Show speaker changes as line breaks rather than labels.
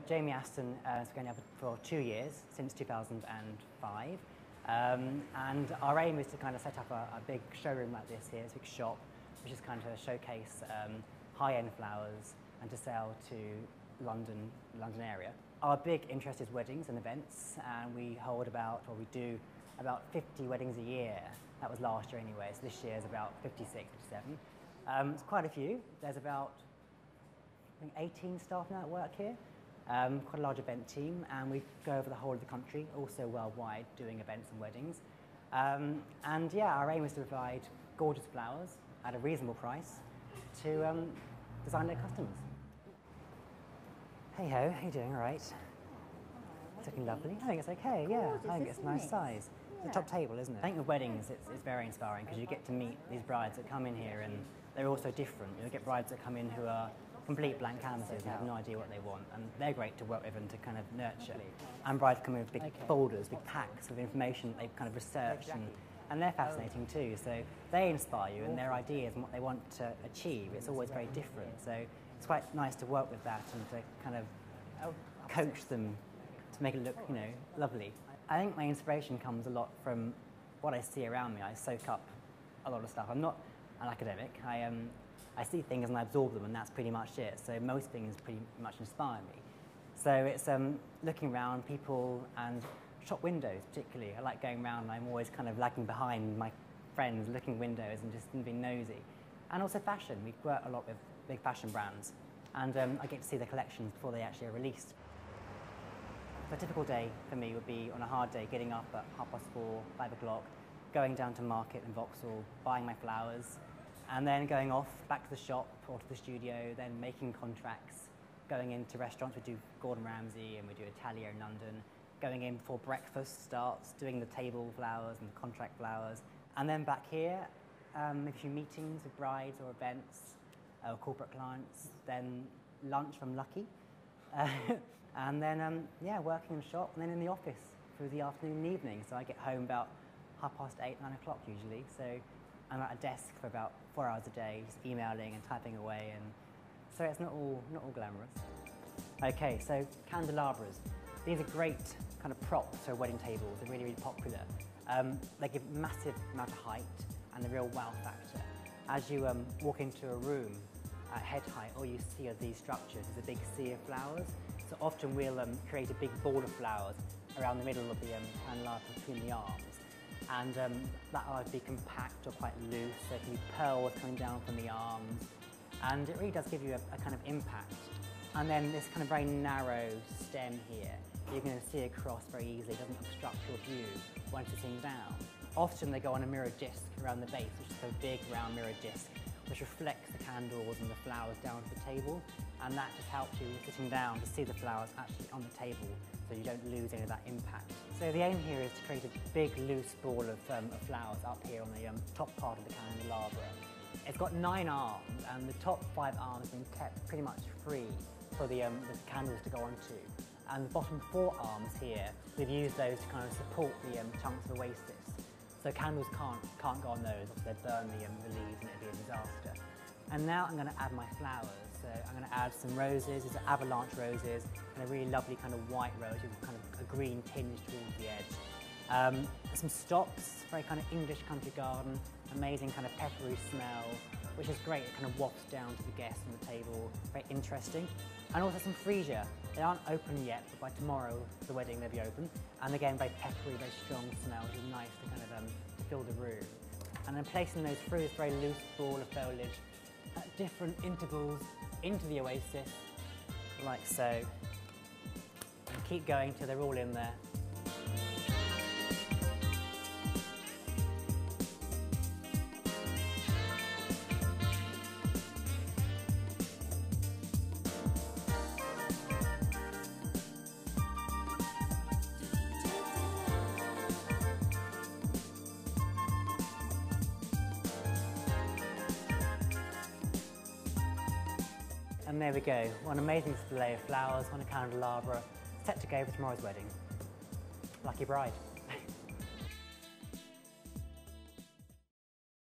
Jamie Aston has been going for 2 years, since 2005. And our aim is to kind of set up a big showroom like this here, a big shop, which is kind of to showcase high-end flowers and to sell to London area. Our big interest is weddings and events, and we do about 50 weddings a year. That was last year anyway, so this year is about 56, 57. It's quite a few. There's about, I think, 18 staff now that work here. Quite a large event team, and we go over the whole of the country, also worldwide, doing events and weddings. And yeah, our aim is to provide gorgeous flowers at a reasonable price to design-led customers. Hey ho, how you doing? All right. It's looking lovely. I think it's okay. Yeah, I think it's a nice size. It's a top table, isn't it? I think with weddings, it's very inspiring because you get to meet these brides that come in here, and they're all so different. You get brides that come in who are complete blank canvases and have no idea what they want, and they're great to work with and to kind of nurture. And brides come in with big folders, big packs of information that they've kind of researched, and they're fascinating too. So they inspire you, and their ideas and what they want to achieve, it's always very different. So it's quite nice to work with that and to kind of coach them to make it look, lovely. I think my inspiration comes a lot from what I see around me. I soak up a lot of stuff. I'm not an academic. I see things and I absorb them, and that's pretty much it. So most things pretty much inspire me. So it's looking around people and shop windows particularly. I like going around and I'm always kind of lagging behind my friends, looking windows and just being nosy. And also fashion. We work a lot with big fashion brands, and I get to see the collections before they actually are released. So a typical day for me would be, on a hard day, getting up at 4:30, 5 o'clock, going down to market in Vauxhall, buying my flowers, and then going off back to the shop or to the studio, then making contracts, going into restaurants. We do Gordon Ramsay and we do Italia in London, going in before breakfast starts, doing the table flowers and the contract flowers, and then back here, maybe a few meetings with brides or events or corporate clients, then lunch if I'm lucky, and then working in the shop, and then in the office through the afternoon and evening. So I get home about 8:30, 9 o'clock usually. So I'm at a desk for about 4 hours a day, just emailing and typing away, and so it's not all glamorous. Okay, so candelabras. These are great kind of props for wedding tables. They're really, really popular. They give massive amount of height and a real wow factor. As you walk into a room at head height, all you see are these structures. There's a big sea of flowers. So often we'll create a big ball of flowers around the middle of the candelabra between the arms. And that'll either be compact or quite loose, so it can be pearls coming down from the arms. And it really does give you a kind of impact. And then this kind of very narrow stem here, you're going to see across very easily. It doesn't obstruct your view once it's sitting down. Often they go on a mirror disc around the base, which is a big round mirror disc, which reflects the candles and the flowers down to the table, and that just helps you sitting down to see the flowers actually on the table, so you don't lose any of that impact. So the aim here is to create a big loose ball of flowers up here on the top part of the candelabra. It's got 9 arms, and the top 5 arms have been kept pretty much free for the candles to go onto. And the bottom 4 arms here, we've used those to kind of support the chunks of oasis. So candles can't go on those, they'd burn the leaves and it'd be a disaster. And now I'm going to add my flowers. So I'm going to add some roses. These are avalanche roses, and a really lovely kind of white rose with kind of a green tinge towards the edge. Some stocks, very kind of English country garden, amazing kind of peppery smell, which is great. It kind of wafts down to the guests on the table, very interesting. And also some freesia. They aren't open yet, but by tomorrow, the wedding, they'll be open. And again, very peppery, very strong smell, which is nice to kind of fill the room. And then placing those through this very loose ball of foliage at different intervals into the oasis, like so. And keep going till they're all in there. And there we go, one amazing display of flowers on a candelabra, set to go for tomorrow's wedding. Lucky bride.